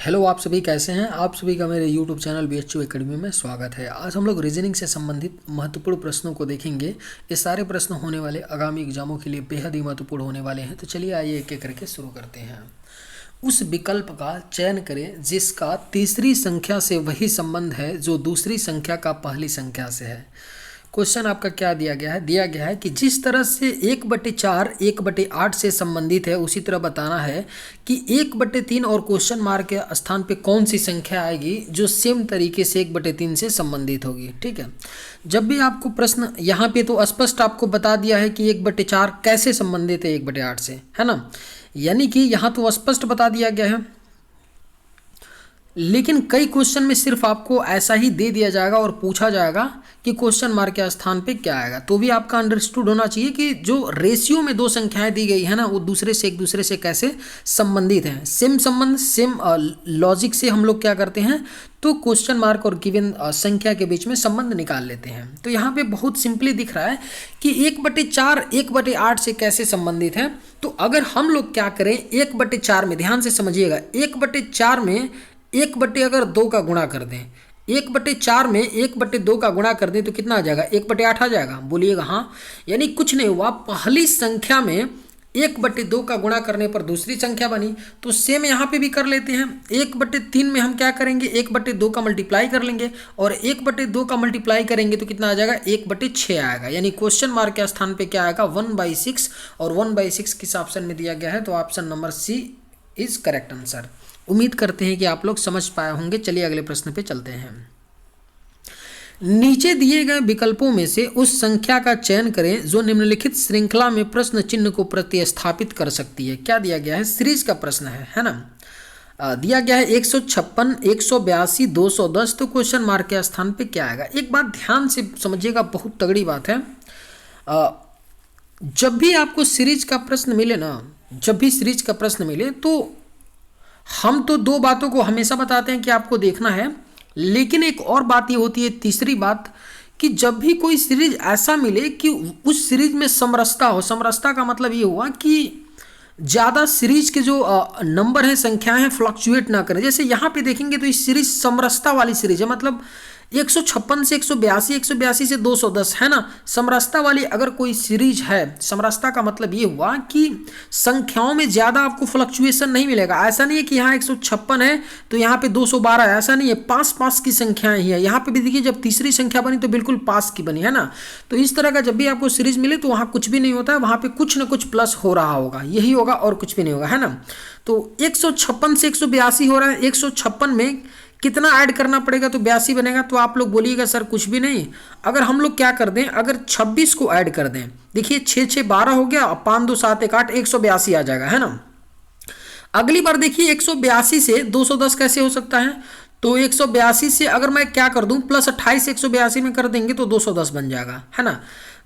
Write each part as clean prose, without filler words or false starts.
Hello, आप सभी कैसे हैं। आप सभी का मेरे यूट्यूब चैनल BHU एकेडमी में स्वागत है। आज हम लोग रीजनिंग से संबंधित महत्वपूर्ण प्रश्नों को देखेंगे। ये सारे प्रश्न होने वाले आगामी एग्जामों के लिए बेहद ही महत्वपूर्ण होने वाले हैं। तो चलिए आइए एक एक करके शुरू करते हैं। उस विकल्प का चयन करें जिसका तीसरी संख्या से वही संबंध है जो दूसरी संख्या का पहली संख्या से है। क्वेश्चन आपका क्या दिया गया है कि जिस तरह से 1/4 1/8 से संबंधित है, उसी तरह बताना है कि 1/3 और क्वेश्चन मार्क के स्थान पे कौन सी संख्या आएगी जो सेम तरीके से 1/3 से संबंधित होगी। ठीक है, जब भी आपको प्रश्न यहाँ पे तो स्पष्ट आपको बता दिया है कि 1/4 कैसे संबंधित है 1/8 से, है ना। यानी कि यहाँ तो स्पष्ट बता दिया गया है, लेकिन कई क्वेश्चन में सिर्फ आपको ऐसा ही दे दिया जाएगा और पूछा जाएगा कि क्वेश्चन मार्क के स्थान पे क्या आएगा। तो भी आपका अंडरस्टूड होना चाहिए कि जो रेशियो में दो संख्याएं दी गई है ना, वो एक दूसरे से कैसे संबंधित हैं। सेम संबंध, सेम लॉजिक से हम लोग क्या करते हैं, तो क्वेश्चन मार्क और गिवन संख्या के बीच में संबंध निकाल लेते हैं। तो यहाँ पे बहुत सिंपली दिख रहा है कि 1/4 1/8 से कैसे संबंधित है। तो अगर हम लोग क्या करें, 1/4 में ध्यान से समझिएगा, 1/4 में 1/2 का गुणा कर दें, 1/4 में 1/2 का गुणा कर दें तो कितना आ जाएगा, 1/8 आ जाएगा। बोलिएगा हाँ, यानी कुछ नहीं हुआ, पहली संख्या में 1/2 का गुणा करने पर दूसरी संख्या बनी। तो सेम यहाँ पे भी कर लेते हैं। 1/3 में हम क्या करेंगे, 1/2 का मल्टीप्लाई कर लेंगे और 1/2 का मल्टीप्लाई करेंगे तो कितना आ जाएगा, 1/6 आएगा। यानी क्वेश्चन मार्क के स्थान पे क्या आएगा, 1/6, और 1/6 किस ऑप्शन में दिया गया है, तो option number C is correct answer. उम्मीद करते हैं कि आप लोग समझ पाए होंगे। चलिए अगले प्रश्न पे चलते हैं। नीचे दिए गए विकल्पों में से उस संख्या का चयन करें जो निम्नलिखित श्रृंखला में प्रश्न चिन्ह को प्रतिस्थापित कर सकती है। क्या दिया गया है, सीरीज का प्रश्न है ना। दिया गया है 156, 182, 210। तो क्वेश्चन मार्क के स्थान पे क्या आएगा। एक बात ध्यान से समझिएगा, बहुत तगड़ी बात है। जब भी आपको सीरीज का प्रश्न मिले ना, जब भी सीरीज का प्रश्न मिले तो हम तो दो बातों को हमेशा बताते हैं कि आपको देखना है, लेकिन एक और बात ये होती है, तीसरी बात, कि जब भी कोई सीरीज ऐसा मिले कि उस सीरीज में समरसता हो। समरसता का मतलब ये हुआ कि ज़्यादा सीरीज के जो नंबर हैं, संख्याएं हैं, फ्लक्चुएट ना करें। जैसे यहाँ पे देखेंगे तो इस सीरीज समरसता वाली सीरीज है, मतलब 156 से 182, 182 से 210, है ना। समरसता वाली अगर कोई सीरीज है, समरसता का मतलब ये हुआ कि संख्याओं में ज़्यादा आपको फ्लक्चुएशन नहीं मिलेगा। ऐसा नहीं है कि यहाँ 156 है तो यहाँ पे 212 है, ऐसा नहीं है। पास पास की संख्याएं ही है। यहाँ पे भी देखिए, जब तीसरी संख्या बनी तो बिल्कुल पास की बनी, है ना। तो इस तरह का जब भी आपको सीरीज मिले तो वहाँ कुछ भी नहीं होता है, वहाँ पे कुछ ना कुछ प्लस हो रहा होगा, यही होगा और कुछ भी नहीं होगा, है ना। तो 156 से 182 हो रहा है, 156 में कितना ऐड करना पड़ेगा, तो 82 बनेगा। तो आप लोग बोलिएगा सर कुछ भी नहीं। अगर हम लोग क्या कर दें, अगर 26 को ऐड कर दें, देखिए 6 6 12 हो गया, 5 2 7 1 8, 182 आ जाएगा, है ना। अगली बार देखिए 182 से 210 कैसे हो सकता है, तो 182 से अगर मैं क्या कर दूं, +28 182 में कर देंगे तो 210 बन जाएगा, है ना।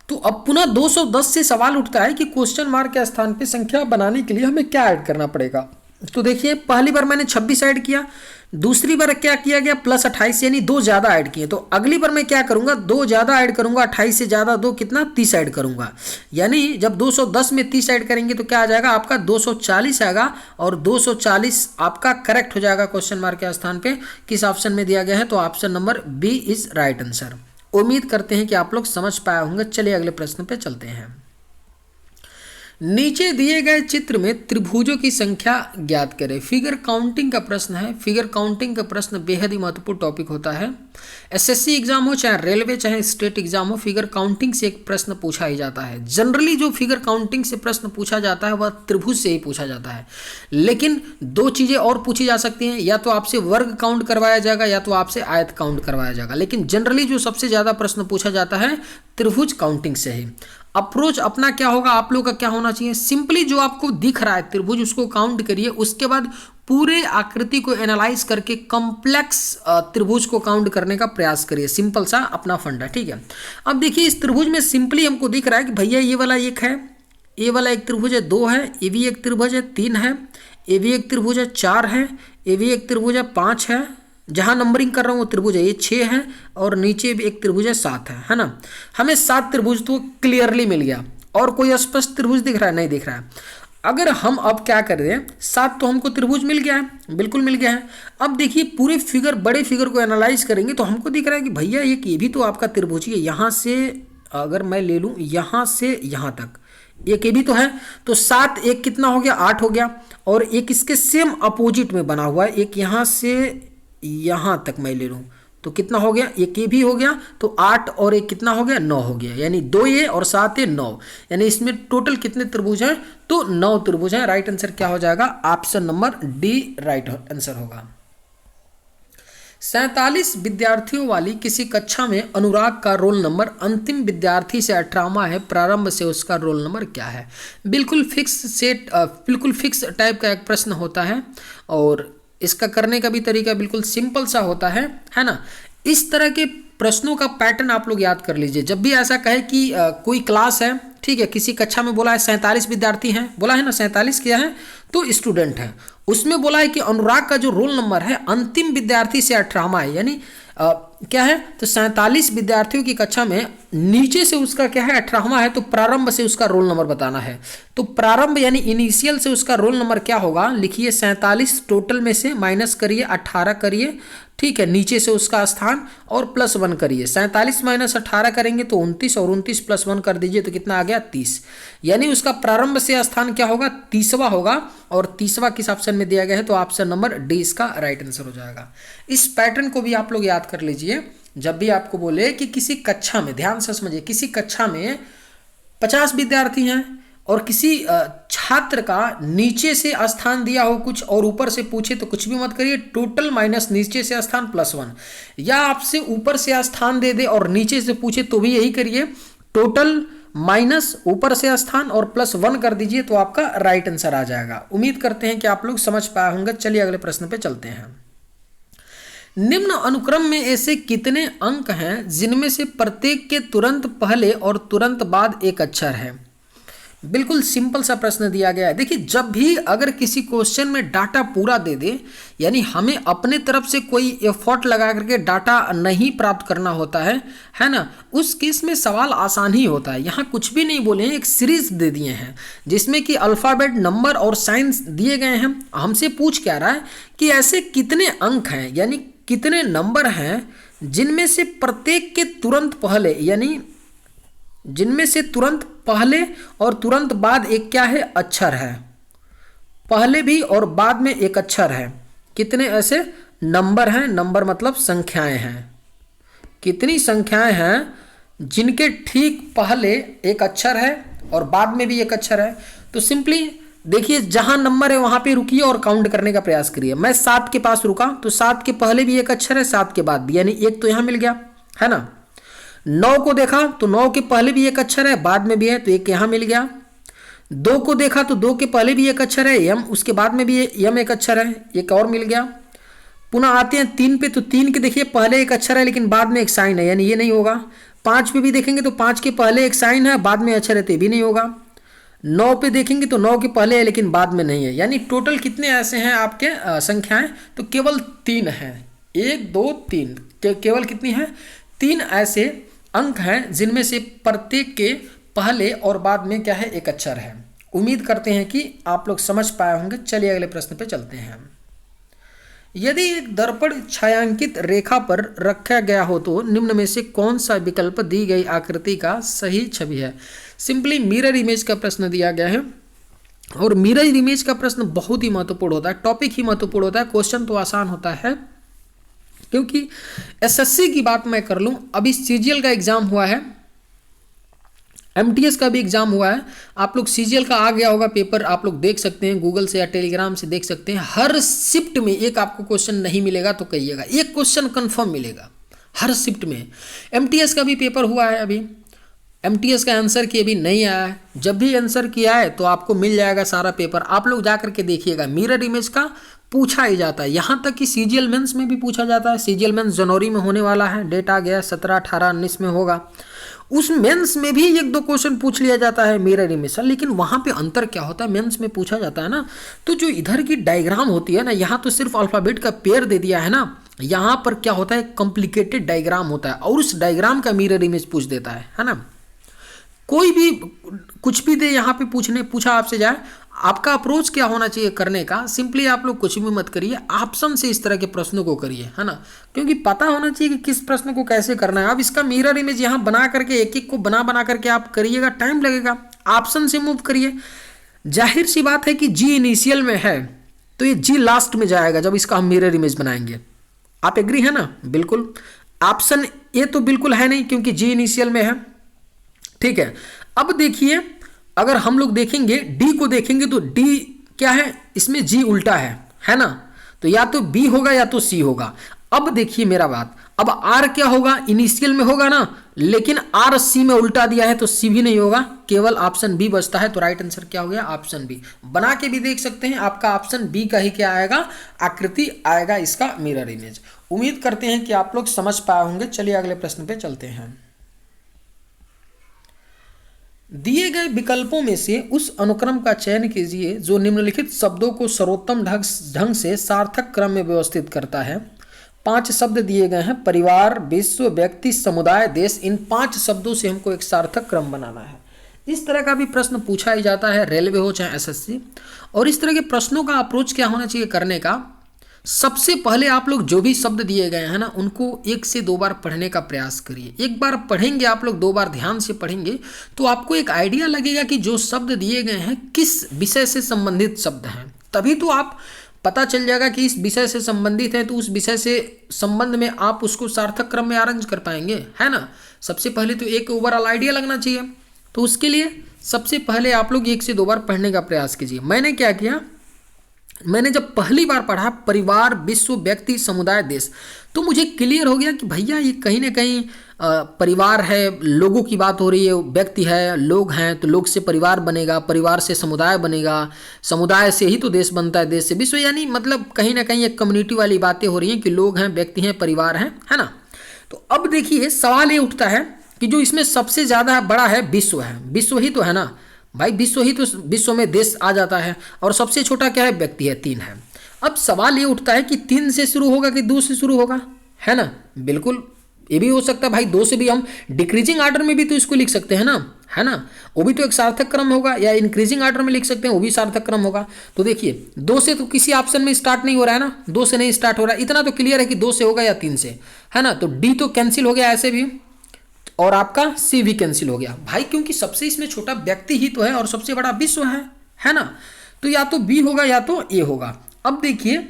तो अब पुनः 210 से सवाल उठता है कि क्वेश्चन मार्क के स्थान पे संख्या बनाने के लिए हमें क्या ऐड करना पड़ेगा। तो देखिए, पहली बार मैंने 26 ऐड किया, दूसरी बार क्या किया गया, +28, यानी 2 ज़्यादा ऐड किए। तो अगली बार मैं क्या करूंगा, 2 ज़्यादा ऐड करूंगा, 28 से ज़्यादा 2 कितना, 30 ऐड करूंगा। यानी जब 210 में 30 ऐड करेंगे तो क्या आ जाएगा, आपका 240 आएगा, और 240 आपका करेक्ट हो जाएगा क्वेश्चन मार्क के स्थान पे। किस ऑप्शन में दिया गया है, तो option number B is right answer. उम्मीद करते हैं कि आप लोग समझ पाए होंगे। चलिए अगले प्रश्न पे चलते हैं। नीचे दिए गए चित्र में त्रिभुजों की संख्या ज्ञात करें। फिगर काउंटिंग का प्रश्न है। फिगर काउंटिंग का प्रश्न बेहद ही महत्वपूर्ण टॉपिक होता है। एसएससी एग्जाम हो, चाहे रेलवे, चाहे स्टेट एग्जाम हो, फिगर काउंटिंग से एक प्रश्न पूछा ही जाता है। जनरली जो फिगर काउंटिंग से प्रश्न पूछा जाता है वह त्रिभुज से ही पूछा जाता है, लेकिन दो चीज़ें और पूछी जा सकती हैं, या तो आपसे वर्ग काउंट करवाया जाएगा या तो आपसे आयत काउंट करवाया जाएगा। लेकिन जनरली जो सबसे ज़्यादा प्रश्न पूछा जाता है त्रिभुज काउंटिंग से ही। अप्रोच अपना क्या होगा, आप लोगों का क्या होना चाहिए, सिंपली जो आपको दिख रहा है त्रिभुज उसको काउंट करिए, उसके बाद पूरे आकृति को एनालाइज करके कॉम्प्लेक्स त्रिभुज को काउंट करने का प्रयास करिए। सिंपल सा अपना फंडा, ठीक है। अब देखिए, इस त्रिभुज में सिंपली हमको दिख रहा है कि भैया ये वाला एक है, ये वाला एक त्रिभुज है, 2 है, ये भी एक त्रिभुज है, 3 है, ये भी एक त्रिभुज है, 4 है, ये भी एक त्रिभुज है, 5 है, जहाँ नंबरिंग कर रहा हूँ वो त्रिभुज है, ये 6 है, और नीचे भी एक त्रिभुज है, 7 है ना। हमें 7 त्रिभुज तो क्लियरली मिल गया। और कोई स्पष्ट त्रिभुज दिख रहा है, नहीं दिख रहा है। अगर हम अब क्या कर रहे हैं, 7 तो हमको त्रिभुज मिल गया है, बिल्कुल मिल गया है। अब देखिए पूरे फिगर, बड़े फिगर को एनालाइज करेंगे तो हमको दिख रहा है कि भैया ये भी तो आपका त्रिभुज ही है। यहाँ से अगर मैं ले लूँ यहाँ से यहाँ तक, एक ये भी तो है। तो 7 एक कितना हो गया, 8 हो गया। और एक इसके सेम अपोजिट में बना हुआ है, एक यहाँ से यहाँ तक मैं ले लूँ तो कितना हो गया, एक ये भी हो गया। तो 8 और एक कितना हो गया, 9 हो गया। यानी 2 ये और 7 ये 9, यानी इसमें टोटल कितने त्रिभुज हैं, तो 9 त्रिभुज हैं। राइट आंसर क्या हो जाएगा, option number D right answer होगा। 47 विद्यार्थियों वाली किसी कक्षा में अनुराग का रोल नंबर अंतिम विद्यार्थी से 18वां है, प्रारंभ से उसका रोल नंबर क्या है। बिल्कुल फिक्स टाइप का एक प्रश्न होता है और इसका करने का भी तरीका बिल्कुल सिंपल सा होता है ना। इस तरह के प्रश्नों का पैटर्न आप लोग याद कर लीजिए। जब भी ऐसा कहे कि कोई क्लास है, ठीक है, किसी कक्षा में बोला है 47 विद्यार्थी हैं, बोला है ना 47 क्या है, तो स्टूडेंट है। उसमें बोला है कि अनुराग का जो रोल नंबर है अंतिम विद्यार्थी से 18वां है, यानी क्या है, तो 47 विद्यार्थियों की कक्षा में नीचे से उसका क्या है, 18वां है। तो प्रारंभ से उसका रोल नंबर बताना है। तो प्रारंभ यानी इनिशियल से उसका रोल नंबर क्या होगा, लिखिए 47 टोटल में से माइनस करिए 18 करिए, ठीक है, नीचे से उसका स्थान और +1 करिए। 47 - 18 करेंगे तो 29 और 29 +1 कर दीजिए तो कितना आ गया, 30। यानी उसका प्रारंभ से स्थान क्या होगा, 30वां होगा। और 30वां किस ऑप्शन में दिया गया है, तो ऑप्शन नंबर डी इसका राइट आंसर हो जाएगा। इस पैटर्न को भी आप लोग याद कर लीजिए। जब भी आपको बोले कि किसी कक्षा में, ध्यान से समझिए, किसी कक्षा में 50 विद्यार्थी हैं और किसी छात्र का नीचे से स्थान दिया हो कुछ और ऊपर से पूछे तो कुछ भी मत करिए, टोटल माइनस नीचे से स्थान +1, या आपसे ऊपर से स्थान दे दे और नीचे से पूछे तो भी यही करिए, टोटल माइनस ऊपर से स्थान और +1 कर दीजिए तो आपका राइट आंसर आ जाएगा। उम्मीद करते हैं कि आप लोग समझ पाए होंगे। चलिए अगले प्रश्न पे चलते हैं। निम्न अनुक्रम में ऐसे कितने अंक हैं जिनमें से प्रत्येक के तुरंत पहले और तुरंत बाद एक अक्षर है। बिल्कुल सिंपल सा प्रश्न दिया गया है। देखिए, जब भी अगर किसी क्वेश्चन में डाटा पूरा दे दे, यानी हमें अपने तरफ से कोई एफर्ट लगा करके डाटा नहीं प्राप्त करना होता है ना, उस केस में सवाल आसान ही होता है। यहाँ कुछ भी नहीं बोले हैं, एक सीरीज दे दिए हैं जिसमें कि अल्फ़ाबेट, नंबर और साइंस दिए गए हैं। हमसे पूछ क्या रहा है कि ऐसे कितने अंक हैं, यानी कितने नंबर हैं जिनमें से प्रत्येक के तुरंत पहले, यानी जिनमें से तुरंत पहले और तुरंत बाद एक क्या है, अक्षर है। पहले भी और बाद में एक अक्षर है। कितने ऐसे नंबर हैं, नंबर मतलब संख्याएं हैं। कितनी संख्याएं हैं जिनके ठीक पहले एक अक्षर है और बाद में भी एक अक्षर है। तो सिंपली देखिए, जहां नंबर है वहां पे रुकिए और काउंट करने का प्रयास करिए। मैं 7 के पास रुका तो 7 के पहले भी एक अक्षर है, 7 के बाद भी, यानी एक तो यहां मिल गया, है ना। 9 को देखा तो 9 के पहले भी एक अक्षर है, बाद में भी है, तो एक यहां मिल गया। 2 को देखा तो 2 के पहले भी एक अक्षर है, यम, उसके बाद में भी यम एक अक्षर है, एक और मिल गया। पुनः आते हैं 3 पे, तो 3 के देखिए पहले एक अक्षर है लेकिन बाद में एक साइन है, यानी ये नहीं होगा। 5 पे भी देखेंगे तो 5 के पहले एक साइन है, बाद में अक्षर है, तो ये भी नहीं होगा। 9 पे देखेंगे तो 9 के पहले है लेकिन बाद में नहीं है। यानी टोटल कितने ऐसे हैं आपके संख्याएं, तो केवल 3 हैं। 1 2 3, केवल कितनी है, 3 ऐसे अंक हैं जिनमें से प्रत्येक के पहले और बाद में क्या है, एक अक्षर है। उम्मीद करते हैं कि आप लोग समझ पाए होंगे। चलिए अगले प्रश्न पे चलते हैं। यदि एक दर्पण छायांकित रेखा पर रखा गया हो तो निम्न में से कौन सा विकल्प दी गई आकृति का सही छवि है। सिंपली मिरर इमेज का प्रश्न दिया गया है और मिरर इमेज का प्रश्न बहुत ही महत्वपूर्ण होता है, टॉपिक ही महत्वपूर्ण होता है। क्वेश्चन तो आसान होता है क्योंकि एसएससी की बात मैं कर लूं, अभी सीजीएल का एग्जाम हुआ है, एमटीएस का भी एग्जाम हुआ है। आप लोग सीजीएल का आ गया होगा पेपर, आप लोग देख सकते हैं गूगल से या टेलीग्राम से देख सकते हैं। हर शिफ्ट में एक आपको क्वेश्चन नहीं मिलेगा तो कहिएगा, एक क्वेश्चन कंफर्म मिलेगा हर शिफ्ट में। एमटीएस का भी पेपर हुआ है, अभी एमटीएस का आंसर की अभी नहीं आया है। जब भी आंसर किया है तो आपको मिल जाएगा सारा पेपर, आप लोग जा करके देखिएगा। मिरर इमेज का पूछा ही जाता है, यहाँ तक कि सीजीएल मेंस में भी पूछा जाता है। सीजीएल मेंस जनवरी में होने वाला है, डेट आ गया 17, 18, 19 में होगा। उस मेंस में भी 1-2 क्वेश्चन पूछ लिया जाता है मिरर इमेज से, लेकिन वहाँ पे अंतर क्या होता है, मेंस में पूछा जाता है ना, तो जो इधर की डायग्राम होती है ना, यहाँ तो सिर्फ अल्फ़ाबेट का पेयर दे दिया है ना, यहाँ पर क्या होता है, कॉम्प्लिकेटेड डायग्राम होता है और उस डायग्राम का मिरर इमेज पूछ देता है ना। कोई भी कुछ भी दे यहाँ पे पूछा आपसे जाए, आपका अप्रोच क्या होना चाहिए करने का, सिंपली आप लोग कुछ भी मत करिए, ऑप्शन से इस तरह के प्रश्नों को करिए, है ना, क्योंकि पता होना चाहिए कि किस प्रश्न को कैसे करना है। अब इसका मिरर इमेज यहाँ बना करके एक एक को बना बना करके आप करिएगा, टाइम लगेगा। ऑप्शन से मूव करिए। जाहिर सी बात है कि जी इनिशियल में है तो ये जी लास्ट में जाएगा जब इसका हम मिरर इमेज बनाएंगे। आप एग्री है ना? बिल्कुल। ऑप्शन ए तो बिल्कुल है नहीं क्योंकि जी इनिशियल में है, ठीक है। अब देखिए, अगर हम लोग देखेंगे डी को देखेंगे तो डी क्या है, इसमें जी उल्टा है ना, तो या तो बी होगा या तो सी होगा। अब देखिए मेरा बात, अब आर क्या होगा, इनिशियल में होगा ना, लेकिन आर सी में उल्टा दिया है तो सी भी नहीं होगा, केवल ऑप्शन बी बचता है। तो राइट आंसर क्या हो गया, ऑप्शन बी। बना के भी देख सकते हैं, आपका ऑप्शन बी का ही क्या आएगा, आकृति आएगा इसका मिरर इमेज। उम्मीद करते हैं कि आप लोग समझ पाए होंगे। चलिए अगले प्रश्न पे चलते हैं। दिए गए विकल्पों में से उस अनुक्रम का चयन कीजिए जो निम्नलिखित शब्दों को सर्वोत्तम ढंग से सार्थक क्रम में व्यवस्थित करता है। 5 शब्द दिए गए हैं, परिवार, विश्व, व्यक्ति, समुदाय, देश। इन 5 शब्दों से हमको एक सार्थक क्रम बनाना है। इस तरह का भी प्रश्न पूछा ही जाता है, रेलवे हो चाहे एसएससी। और इस तरह के प्रश्नों का अप्रोच क्या होना चाहिए करने का, सबसे पहले आप लोग जो भी शब्द दिए गए हैं ना, उनको 1 से 2 बार पढ़ने का प्रयास करिए। एक बार पढ़ेंगे आप लोग, 2 बार ध्यान से पढ़ेंगे तो आपको एक आइडिया लगेगा कि जो शब्द दिए गए हैं किस विषय से संबंधित शब्द हैं। तभी तो आप पता चल जाएगा कि इस विषय से संबंधित है, तो उस विषय से संबंध में आप उसको सार्थक क्रम में अरेंज कर पाएंगे, है ना। सबसे पहले तो एक ओवरऑल आइडिया लगना चाहिए, तो उसके लिए सबसे पहले आप लोग 1 से 2 बार पढ़ने का प्रयास कीजिए। मैंने क्या किया, मैंने जब पहली बार पढ़ा परिवार, विश्व, व्यक्ति, समुदाय, देश, तो मुझे क्लियर हो गया कि भैया ये कहीं ना कहीं परिवार है, लोगों की बात हो रही है, व्यक्ति है, लोग हैं, तो लोग से परिवार बनेगा, परिवार से समुदाय बनेगा, समुदाय से ही तो देश बनता है, देश से विश्व, यानी मतलब कहीं ना कहीं एक कम्युनिटी वाली बातें हो रही हैं कि लोग हैं, व्यक्ति हैं, परिवार हैं, है ना। तो अब देखिए सवाल ये उठता है कि जो इसमें सबसे ज़्यादा बड़ा है विश्व है, विश्व ही तो है ना भाई, विश्व ही तो, विश्व में देश आ जाता है। और सबसे छोटा क्या है, व्यक्ति है, 3 है। अब सवाल ये उठता है कि 3 से शुरू होगा कि 2 से शुरू होगा, है ना। बिल्कुल ये भी हो सकता है भाई, 2 से भी हम डिक्रीजिंग आर्डर में भी तो इसको लिख सकते हैं ना, है ना, वो भी तो एक सार्थक क्रम होगा, या इंक्रीजिंग आर्डर में लिख सकते हैं, वो भी सार्थक क्रम होगा। तो देखिए 2 से तो किसी ऑप्शन में स्टार्ट नहीं हो रहा है ना, 2 से नहीं स्टार्ट हो रहा है, इतना तो क्लियर है कि 2 से होगा या 3 से, है ना। तो डी तो कैंसिल हो गया ऐसे भी, और आपका सी भी कैंसिल हो गया भाई, क्योंकि सबसे इसमें छोटा व्यक्ति ही तो है और सबसे बड़ा विश्व है ना। तो या तो बी होगा या तो ए होगा। अब देखिए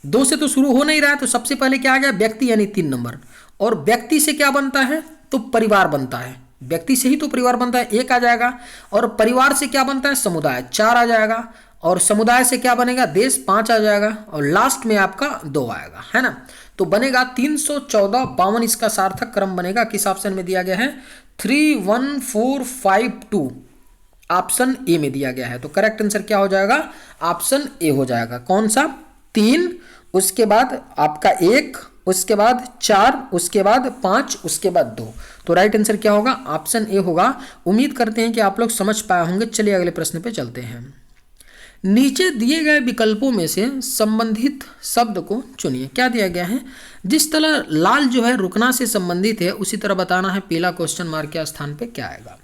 2 से तो शुरू हो नहीं रहा है, तो सबसे पहले क्या आ गया, व्यक्ति, यानी 3 नंबर। और व्यक्ति से क्या बनता है, तो परिवार बनता है, व्यक्ति से ही तो परिवार बनता है, 1 आ जाएगा। और परिवार से क्या बनता है, समुदाय, 4 आ जाएगा। और समुदाय से क्या बनेगा, देश, 5 आ जाएगा। और लास्ट में आपका 2 आएगा, है ना। तो बनेगा 314, 52 इसका सार्थक क्रम बनेगा। किस ऑप्शन में दिया गया है, 31452 ऑप्शन ए में दिया गया है। तो करेक्ट आंसर क्या हो जाएगा, ऑप्शन ए हो जाएगा। कौन सा, 3, उसके बाद आपका 1, उसके बाद 4, उसके बाद 5, उसके बाद 2। तो राइट आंसर क्या होगा, ऑप्शन ए होगा। उम्मीद करते हैं कि आप लोग समझ पाए होंगे। चलिए अगले प्रश्न पे चलते हैं। नीचे दिए गए विकल्पों में से संबंधित शब्द को चुनिए। क्या दिया गया है, जिस तरह लाल जो है रुकना से संबंधित है, उसी तरह बताना है पीला क्वेश्चन मार्क के स्थान पे क्या आएगा।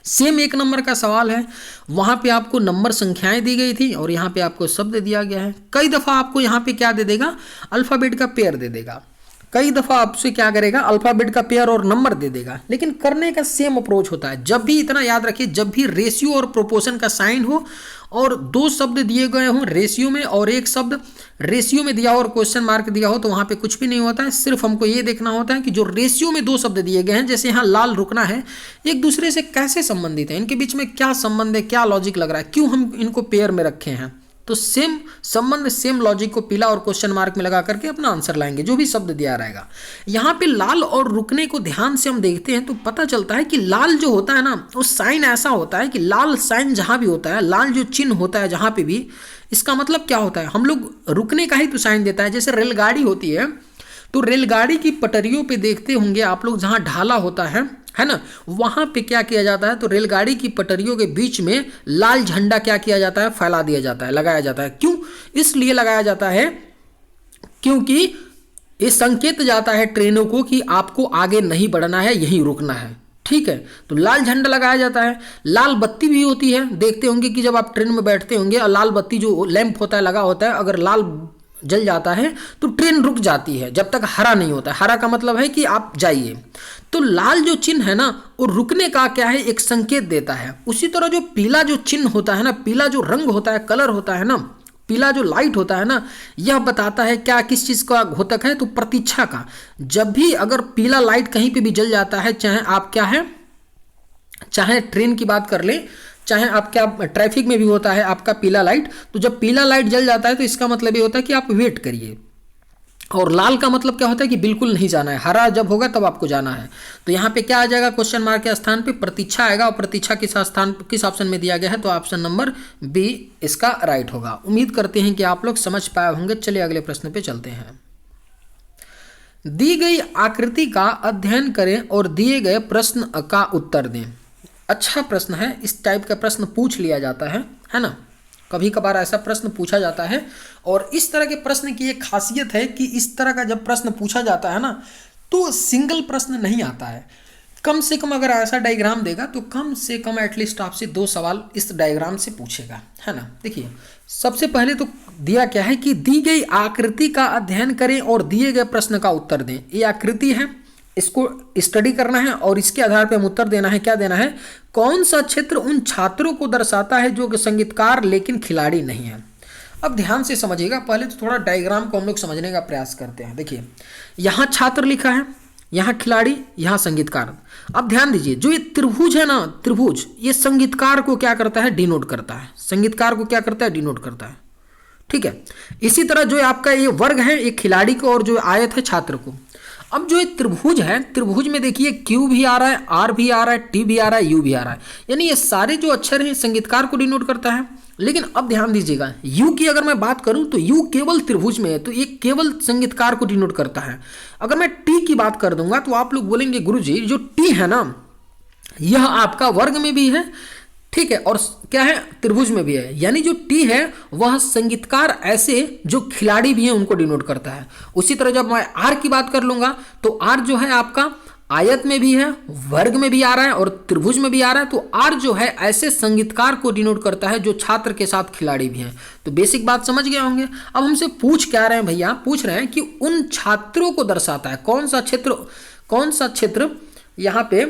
सेम 1 नंबर का सवाल है, वहां पे आपको नंबर संख्याएं दी गई थी और यहाँ पे आपको शब्द दिया गया है। कई दफा आपको यहाँ पे क्या दे देगा, अल्फाबेट का पेयर दे देगा, कई दफा आपसे क्या करेगा, अल्फाबेट का पेयर और नंबर दे देगा, लेकिन करने का सेम अप्रोच होता है। जब भी, इतना याद रखिए, जब भी रेशियो और प्रोपोर्शन का साइन हो और 2 शब्द दिए गए हों रेशियो में और 1 शब्द रेशियो में दिया हो और क्वेश्चन मार्क दिया हो, तो वहां पे कुछ भी नहीं होता है। सिर्फ हमको ये देखना होता है कि जो रेशियो में 2 शब्द दिए गए हैं, जैसे यहाँ लाल रुकना है, एक दूसरे से कैसे संबंधित है, इनके बीच में क्या संबंध है, क्या लॉजिक लग रहा है, क्यों हम इनको पेयर में रखे हैं। तो सेम संबंध, सेम लॉजिक को पीला और क्वेश्चन मार्क में लगा करके अपना आंसर लाएंगे, जो भी शब्द दिया रहेगा। यहाँ पे लाल और रुकने को ध्यान से हम देखते हैं तो पता चलता है कि लाल जो होता है ना, वो साइन ऐसा होता है कि लाल साइन जहाँ भी होता है, लाल जो चिन्ह होता है जहाँ पे भी, इसका मतलब क्या होता है, हम लोग रुकने का ही तो साइन देता है। जैसे रेलगाड़ी होती है, तो रेलगाड़ी की पटरियों पे देखते होंगे आप लोग, जहाँ ढाला होता है ना, वहां पे क्या किया जाता है, तो रेलगाड़ी की पटरियों के बीच में लाल झंडा क्या किया जाता है, फैला दिया जाता है, लगाया जाता है। क्यों, इसलिए लगाया जाता है क्योंकि ये संकेत जाता है ट्रेनों को कि आपको आगे नहीं बढ़ना है, यहीं रुकना है। ठीक है, तो लाल झंडा लगाया जाता है। लाल बत्ती भी होती है, देखते होंगे कि जब आप ट्रेन में बैठते होंगे और लाल बत्ती जो लैंप होता है लगा होता है, अगर लाल जल जाता है तो ट्रेन रुक जाती है जब तक हरा नहीं होता है। हरा का मतलब है कि आप जाइए। तो लाल जो चिन्ह है ना, वो रुकने का क्या है, एक संकेत देता है। उसी तरह जो पीला जो चिन्ह होता है ना, पीला जो रंग होता है, कलर होता है ना, पीला जो लाइट होता है ना, यह बताता है क्या, किस चीज़ का घोतक है, तो प्रतीक्षा का। जब भी अगर पीला लाइट कहीं पे भी जल जाता है, चाहे आप क्या है, चाहे ट्रेन की बात कर ले, चाहे आप क्या ट्रैफिक में भी होता है आपका पीला लाइट, तो जब पीला लाइट जल जाता है तो इसका मतलब ये होता है कि आप वेट करिए। और लाल का मतलब क्या होता है कि बिल्कुल नहीं जाना है, हरा जब होगा तब आपको जाना है। तो यहाँ पे क्या आ जाएगा, क्वेश्चन मार्क के स्थान पे प्रतीक्षा आएगा। और प्रतीक्षा किस स्थान, किस ऑप्शन में दिया गया है, तो ऑप्शन नंबर बी इसका राइट होगा। उम्मीद करते हैं कि आप लोग समझ पाए होंगे। चलिए अगले प्रश्न पे चलते हैं। दी गई आकृति का अध्ययन करें और दिए गए प्रश्न का उत्तर दें। अच्छा प्रश्न है, इस टाइप का प्रश्न पूछ लिया जाता है ना, कभी कभार ऐसा प्रश्न पूछा जाता है। और इस तरह के प्रश्न की एक खासियत है कि इस तरह का जब प्रश्न पूछा जाता है ना, तो सिंगल प्रश्न नहीं आता है। कम से कम अगर ऐसा डायग्राम देगा तो कम से कम एटलीस्ट आपसे 2 सवाल इस डायग्राम से पूछेगा, है ना। देखिए सबसे पहले तो दिया क्या है कि दी गई आकृति का अध्ययन करें और दिए गए प्रश्न का उत्तर दें। ये आकृति है, इसको स्टडी करना है और इसके आधार पर हम उत्तर देना है। क्या देना है, कौन सा क्षेत्र उन छात्रों को दर्शाता है जो कि संगीतकार लेकिन खिलाड़ी नहीं है। अब ध्यान से समझिएगा, पहले तो थोड़ा डायग्राम को हम लोग समझने का प्रयास करते हैं। देखिए यहाँ छात्र लिखा है, यहाँ खिलाड़ी, यहाँ संगीतकार। अब ध्यान दीजिए, जो ये त्रिभुज है ना, त्रिभुज ये संगीतकार को क्या करता है, डिनोट करता है। संगीतकार को क्या करता है, डिनोट करता है। ठीक है, इसी तरह जो आपका ये वर्ग है, ये खिलाड़ी को, और जो आयत है छात्र को। अब जो ये त्रिभुज है, त्रिभुज में देखिए क्यू भी आ रहा है, आर भी आ रहा है, टी भी आ रहा है, यू भी आ रहा है, यानी ये सारे जो अक्षर हैं संगीतकार को डिनोट करता है। लेकिन अब ध्यान दीजिएगा, यू की अगर मैं बात करूं तो यू केवल त्रिभुज में है, तो ये केवल संगीतकार को डिनोट करता है। अगर मैं टी की बात कर दूंगा तो आप लोग बोलेंगे गुरुजी जो टी है ना, यह आपका वर्ग में भी है, ठीक है, और क्या है, त्रिभुज में भी है। यानी जो टी है वह संगीतकार ऐसे जो खिलाड़ी भी हैं उनको डिनोट करता है। उसी तरह जब मैं आर की बात कर लूंगा तो आर जो है आपका आयत में भी है, वर्ग में भी आ रहा है और त्रिभुज में भी आ रहा है। तो आर जो है ऐसे संगीतकार को डिनोट करता है जो छात्र के साथ खिलाड़ी भी हैं। तो बेसिक बात समझ गए होंगे। अब हमसे पूछ क्या रहे हैं भैया, पूछ रहे हैं कि उन छात्रों को दर्शाता है। कौन सा क्षेत्र, कौन सा क्षेत्र, यहाँ पे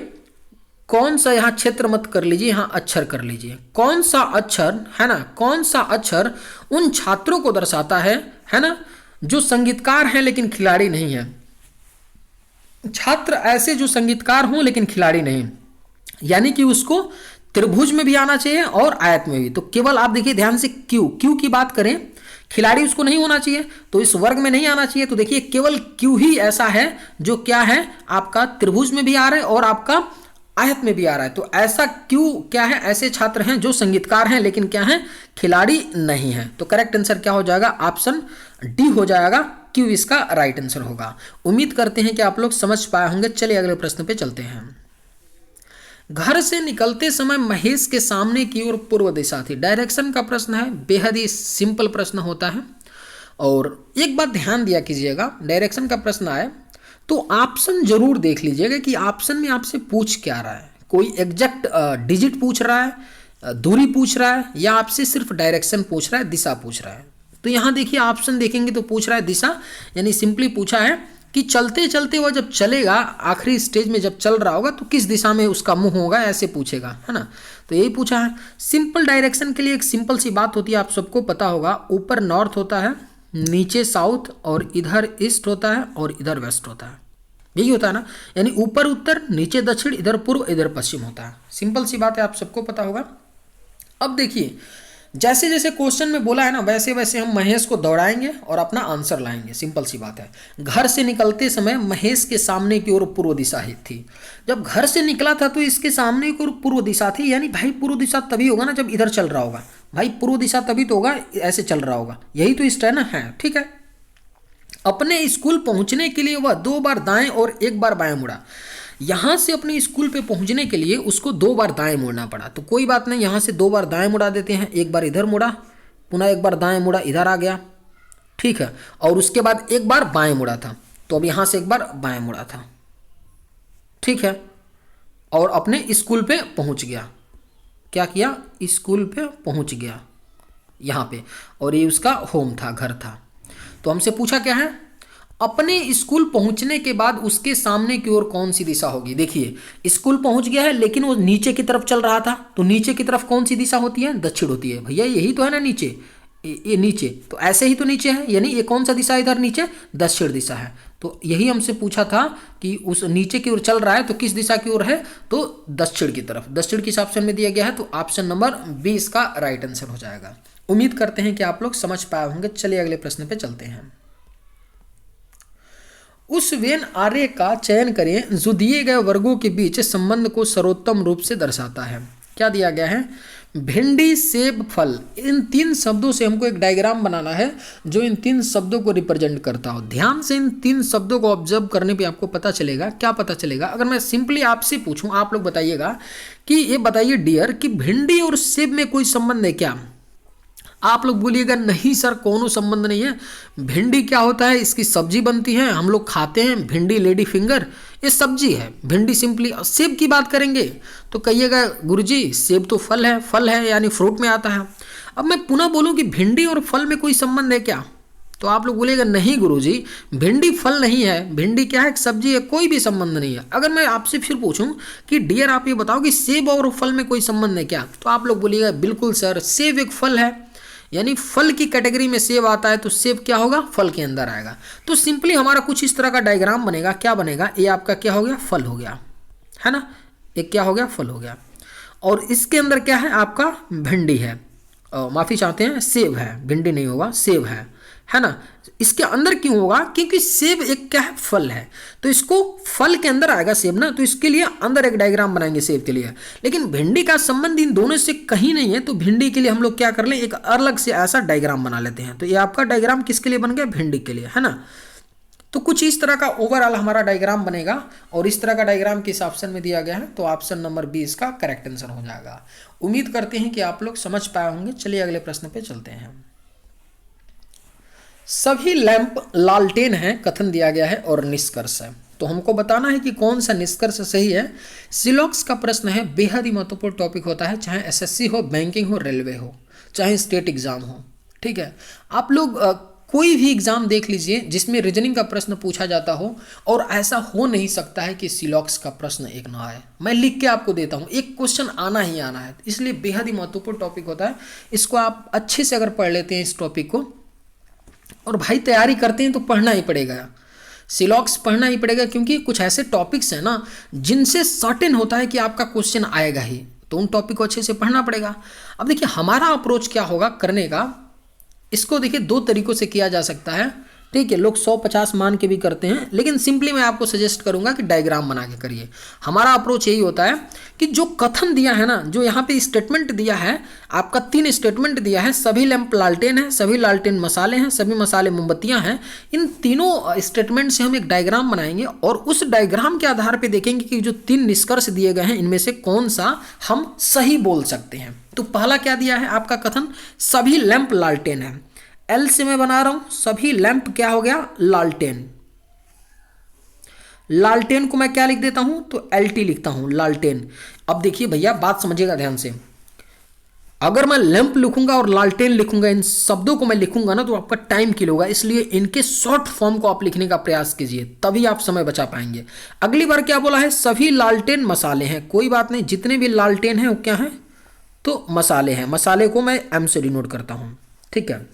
कौन सा, यहाँ क्षेत्र मत कर लीजिए, यहाँ अक्षर कर लीजिए। कौन सा अक्षर है ना, कौन सा अक्षर उन छात्रों को दर्शाता है ना, जो संगीतकार हैं लेकिन खिलाड़ी नहीं है। छात्र ऐसे जो संगीतकार हों लेकिन खिलाड़ी नहीं, यानी कि उसको त्रिभुज में भी आना चाहिए और आयत में भी। तो केवल आप देखिए ध्यान से, क्यू, क्यू की बात करें, खिलाड़ी उसको नहीं होना चाहिए, तो इस वर्ग में नहीं आना चाहिए। तो देखिए केवल क्यू ही ऐसा है जो क्या है, आपका त्रिभुज में भी आ रहा है और आपका आयत में भी आ रहा है। तो ऐसा क्यों, क्या है, ऐसे छात्र हैं जो संगीतकार हैं लेकिन क्या है, खिलाड़ी नहीं है। तो करेक्ट आंसर क्या हो जाएगा, ऑप्शन डी हो जाएगा, क्यों इसका राइट आंसर होगा। उम्मीद करते हैं कि आप लोग समझ पाए होंगे। चलिए अगले प्रश्न पे चलते हैं। घर से निकलते समय महेश के सामने की ओर पूर्व दिशा थी। डायरेक्शन का प्रश्न है, बेहद ही सिंपल प्रश्न होता है। और एक बात ध्यान दिया कीजिएगा, डायरेक्शन का प्रश्न आए तो ऑप्शन जरूर देख लीजिएगा कि ऑप्शन में आपसे पूछ क्या रहा है। कोई एग्जैक्ट डिजिट पूछ रहा है, दूरी पूछ रहा है, या आपसे सिर्फ डायरेक्शन पूछ रहा है, दिशा पूछ रहा है। तो यहाँ देखिए ऑप्शन देखेंगे तो पूछ रहा है दिशा, यानी सिंपली पूछा है कि चलते चलते वह जब चलेगा, आखिरी स्टेज में जब चल रहा होगा तो किस दिशा में उसका मुंह होगा, ऐसे पूछेगा, है ना। तो यही पूछा है। सिंपल डायरेक्शन के लिए एक सिंपल सी बात होती है, आप सबको पता होगा, ऊपर नॉर्थ होता है, नीचे साउथ, और इधर ईस्ट होता है और इधर वेस्ट होता है। यही होता है ना, यानी ऊपर उत्तर, नीचे दक्षिण, इधर पूर्व, इधर पश्चिम होता है। सिंपल सी बात है, आप सबको पता होगा। अब देखिए जैसे जैसे क्वेश्चन में बोला है ना, वैसे वैसे हम महेश को दौड़ाएंगे और अपना आंसर लाएंगे। सिंपल सी बात है। घर से निकलते समय महेश के सामने की ओर पूर्व दिशा ही थी। जब घर से निकला था तो इसके सामने की ओर पूर्व दिशा थी, यानी भाई पूर्व दिशा तभी होगा ना जब इधर चल रहा होगा। भाई पूर्व दिशा तभी तो होगा, ऐसे चल रहा होगा। यही तो इस ना है, ठीक है। अपने स्कूल पहुंचने के लिए वह 2 बार दाएं और 1 बार बाएं मुड़ा। यहाँ से अपने स्कूल पे पहुंचने के लिए उसको 2 बार दाएं मुड़ना पड़ा। तो कोई बात नहीं, यहाँ से 2 बार दाएं मुड़ा देते हैं, 1 बार इधर मुड़ा, पुनः 1 बार दाएं मुड़ा, इधर आ गया, ठीक है। और उसके बाद 1 बार बाएं मुड़ा था, तो अब यहाँ से 1 बार बाएं मुड़ा था, ठीक है। और अपने स्कूल पे पहुंच गया। क्या किया? स्कूल पे पहुंच गया यहाँ पे, और ये उसका होम था, घर था। तो हमसे पूछा क्या है, अपने स्कूल पहुंचने के बाद उसके सामने की ओर कौन सी दिशा होगी। देखिए स्कूल पहुंच गया है लेकिन वो नीचे की तरफ चल रहा था, तो नीचे की तरफ कौन सी दिशा होती है? दक्षिण होती है। भैया यही तो है ना नीचे, ये नीचे, तो ऐसे ही तो नीचे है, यानी ये कौन सा दिशा है इधर? नीचे दक्षिण दिशा है। तो यही हमसे पूछा था कि उस नीचे की ओर चल रहा है तो किस दिशा की ओर है? तो दक्षिण की तरफ। दक्षिण किस ऑप्शन में दिया गया है? तो ऑप्शन नंबर बी इसका राइट आंसर हो जाएगा। उम्मीद करते हैं कि आप लोग समझ पाए होंगे। चलिए अगले प्रश्न पे चलते हैं। उस वेन आर्य का चयन करें जो दिए गए वर्गों के बीच संबंध को सर्वोत्तम रूप से दर्शाता है। क्या दिया गया है? भिंडी, सेब, फल, इन तीन शब्दों से हमको एक डायग्राम बनाना है जो इन तीन शब्दों को रिप्रेजेंट करता हो। ध्यान से इन तीन शब्दों को ऑब्जर्व करने पे आपको पता चलेगा। क्या पता चलेगा? अगर मैं सिंपली आपसे पूछूं, आप लोग बताइएगा कि ये बताइए डियर कि भिंडी और सेब में कोई संबंध है क्या? आप लोग बोलिएगा नहीं सर कोनो संबंध नहीं है। भिंडी क्या होता है? इसकी सब्जी बनती है, हम लोग खाते हैं। भिंडी लेडी फिंगर ये सब्जी है। भिंडी सिंपली। सेब की बात करेंगे तो कहिएगा गुरुजी सेब तो फल है यानी फ्रूट में आता है। अब मैं पुनः बोलूं कि भिंडी और फल में कोई संबंध है क्या, तो आप लोग बोलेगा नहीं गुरुजी भिंडी फल नहीं है, भिंडी क्या है? एक सब्जी है, कोई भी संबंध नहीं है। अगर मैं आपसे फिर पूछूं कि डियर आप ये बताओ कि सेब और फल में कोई संबंध है क्या, तो आप लोग बोलिएगा बिल्कुल सर सेब एक फल है, यानी फल की कैटेगरी में सेब आता है तो सेब क्या होगा? फल के अंदर आएगा। तो सिंपली हमारा कुछ इस तरह का डायग्राम बनेगा। क्या बनेगा? ये आपका क्या हो गया? फल हो गया, है ना। एक क्या हो गया? फल हो गया। और इसके अंदर क्या है? आपका भिंडी है, माफ़ी चाहते हैं सेब है, भिंडी नहीं होगा, सेब है ना। इसके अंदर क्यों होगा? क्योंकि सेब एक क्या है? फल है, तो इसको फल के अंदर आएगा सेब ना, तो इसके लिए अंदर एक डायग्राम बनाएंगे सेब के लिए। लेकिन भिंडी का संबंध इन दोनों से कहीं नहीं है, तो भिंडी के लिए हम लोग क्या कर लें? एक अलग से ऐसा डायग्राम बना लेते हैं। तो ये आपका डायग्राम किसके लिए बन गया? भिंडी के लिए, है ना। तो कुछ इस तरह का ओवरऑल हमारा डायग्राम बनेगा, और इस तरह का डायग्राम किस ऑप्शन में दिया गया है? तो ऑप्शन नंबर बी इसका करेक्ट आंसर हो जाएगा। उम्मीद करते हैं कि आप लोग समझ पाए होंगे। चलिए अगले प्रश्न पे चलते हैं। सभी लैंप लालटेन हैं कथन दिया गया है और निष्कर्ष है, तो हमको बताना है कि कौन सा निष्कर्ष सही है। सिलॉक्स का प्रश्न है, बेहद ही महत्वपूर्ण टॉपिक होता है, चाहे एसएससी हो, बैंकिंग हो, रेलवे हो, चाहे स्टेट एग्जाम हो। ठीक है, आप लोग कोई भी एग्जाम देख लीजिए जिसमें रीजनिंग का प्रश्न पूछा जाता हो, और ऐसा हो नहीं सकता है कि सिलॉक्स का प्रश्न एक ना आए। मैं लिख के आपको देता हूँ, एक क्वेश्चन आना ही आना है, इसलिए बेहद ही महत्वपूर्ण टॉपिक होता है। इसको आप अच्छे से अगर पढ़ लेते हैं इस टॉपिक को, और भाई तैयारी करते हैं तो पढ़ना ही पड़ेगा, सिलॉक्स पढ़ना ही पड़ेगा, क्योंकि कुछ ऐसे टॉपिक्स हैं ना जिनसे सर्टेन होता है कि आपका क्वेश्चन आएगा ही, तो उन टॉपिक को अच्छे से पढ़ना पड़ेगा। अब देखिए हमारा अप्रोच क्या होगा करने का, इसको देखिए दो तरीकों से किया जा सकता है। ठीक है, लोग 100-50 मान के भी करते हैं, लेकिन सिंपली मैं आपको सजेस्ट करूंगा कि डायग्राम बना के करिए। हमारा अप्रोच यही होता है कि जो कथन दिया है ना, जो यहाँ पे स्टेटमेंट दिया है, आपका 3 स्टेटमेंट दिया है, सभी लैंप लालटेन है, सभी लालटेन मसाले हैं, सभी मसाले मोमबत्तियां हैं। इन तीनों स्टेटमेंट से हम एक डायग्राम बनाएंगे, और उस डायग्राम के आधार पर देखेंगे कि जो 3 निष्कर्ष दिए गए हैं इनमें से कौन सा हम सही बोल सकते हैं। तो पहला क्या दिया है आपका कथन, सभी लैंप लालटेन है। एल से मैं बना रहा हूं, सभी लैंप क्या हो गया? लालटेन। लालटेन को मैं क्या लिख देता हूं? तो एलटी लिखता हूं, लालटेन। अब देखिए भैया बात समझिएगा ध्यान से, अगर मैं लैंप लिखूंगा और लालटेन लिखूंगा, इन शब्दों को मैं लिखूंगा ना, तो आपका टाइम किल होगा, इसलिए इनके शॉर्ट फॉर्म को आप लिखने का प्रयास कीजिए, तभी आप समय बचा पाएंगे। अगली बार क्या बोला है? सभी लालटेन मसाले हैं। कोई बात नहीं, जितने भी लालटेन हैं वो क्या है? तो मसाले हैं। मसाले को मैं एम से डिनोट करता हूं, ठीक है।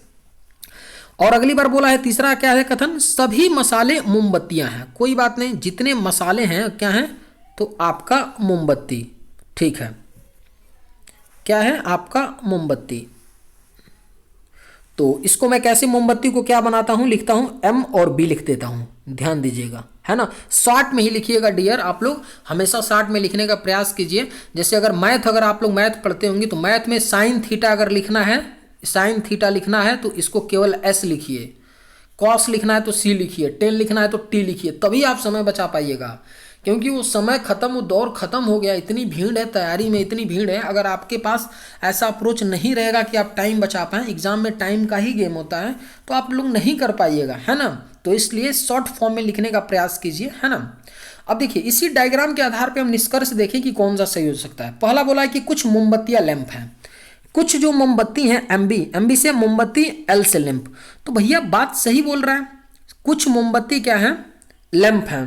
और अगली बार बोला है, तीसरा क्या है कथन? सभी मसाले मोमबत्तियां हैं। कोई बात नहीं, जितने मसाले हैं क्या हैं? तो आपका मोमबत्ती, ठीक है, क्या है? आपका मोमबत्ती। तो इसको मैं कैसे मोमबत्ती को क्या बनाता हूं? लिखता हूं एम और बी लिख देता हूं, ध्यान दीजिएगा, है ना। शॉर्ट में ही लिखिएगा डियर, आप लोग हमेशा शॉर्ट में लिखने का प्रयास कीजिए। जैसे अगर आप लोग मैथ पढ़ते होंगे तो मैथ में साइन थीटा अगर लिखना है, साइन थीटा लिखना है तो इसको केवल एस लिखिए, कॉस लिखना है तो सी लिखिए, टेन लिखना है तो टी लिखिए, तभी आप समय बचा पाइएगा। क्योंकि वो समय खत्म, वो दौर खत्म हो गया, इतनी भीड़ है तैयारी में, इतनी भीड़ है। अगर आपके पास ऐसा अप्रोच नहीं रहेगा कि आप टाइम बचा पाएँ, एग्जाम में टाइम का ही गेम होता है, तो आप लोग नहीं कर पाइएगा, है ना। तो इसलिए शॉर्ट फॉर्म में लिखने का प्रयास कीजिए, है ना। अब देखिए इसी डायग्राम के आधार पे हम निष्कर्ष देखें कि कौन सा सही हो सकता है। पहला बोला है कि कुछ मोमबत्तियां लैंप हैं, कुछ जो मोमबत्ती हैं एमबी से मोमबत्ती, एल से लैंप। तो भैया बात सही बोल रहा है, कुछ मोमबत्ती क्या है, लैंप हैं,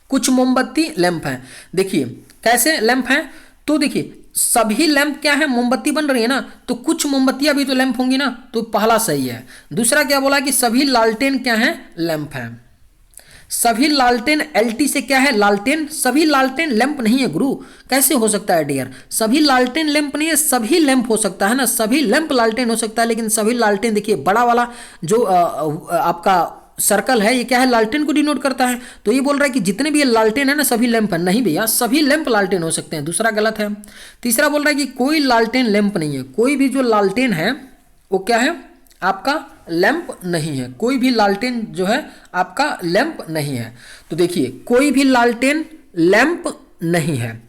कुछ मोमबत्ती लैंप हैं। देखिए कैसे लैंप हैं, तो देखिए सभी लैंप क्या है, मोमबत्ती बन रही है ना, तो कुछ मोमबत्तियां भी तो लैंप होंगी ना, तो पहला सही है। दूसरा क्या बोला कि सभी लालटेन क्या है, लैंप हैं। सभी लालटेन एलटी से क्या है, लालटेन। सभी लालटेन लैंप नहीं है गुरु, कैसे हो सकता है डियर, सभी लालटेन लैंप नहीं है, सभी लैंप हो सकता है ना, सभी लैंप लालटेन हो सकता है, लेकिन सभी लालटेन देखिए बड़ा वाला जो आपका सर्कल है ये क्या है, लालटेन को डिनोट करता है। तो ये बोल रहा है कि जितने भी ये लालटेन है ना सभी लैंप है, नहीं भैया सभी लैंप लालटेन हो सकते हैं, दूसरा गलत है। तीसरा बोल रहा है कि कोई लालटेन लैंप नहीं है, कोई भी जो लालटेन है वो क्या है, आपका लैंप नहीं है, कोई भी लालटेन जो है आपका लैंप नहीं है। तो देखिए कोई भी लालटेन लैंप नहीं है,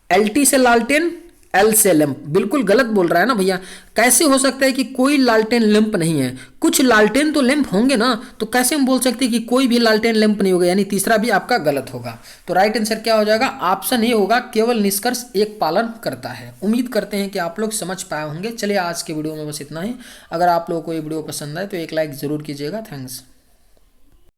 एलटी से लालटेन, एल से लैंप, बिल्कुल गलत बोल रहा है ना भैया। कैसे हो सकता है कि कोई लालटेन लैंप नहीं है, कुछ लालटेन तो लैंप होंगे ना, तो कैसे हम बोल सकते हैं कि कोई भी लालटेन लैंप नहीं होगा, यानी तीसरा भी आपका गलत होगा। तो राइट आंसर क्या हो जाएगा, ऑप्शन ए होगा, केवल निष्कर्ष एक पालन करता है। उम्मीद करते हैं कि आप लोग समझ पाए होंगे। चलिए आज के वीडियो में बस इतना ही। अगर आप लोगों को ये वीडियो पसंद आए तो एक लाइक जरूर कीजिएगा। थैंक्स।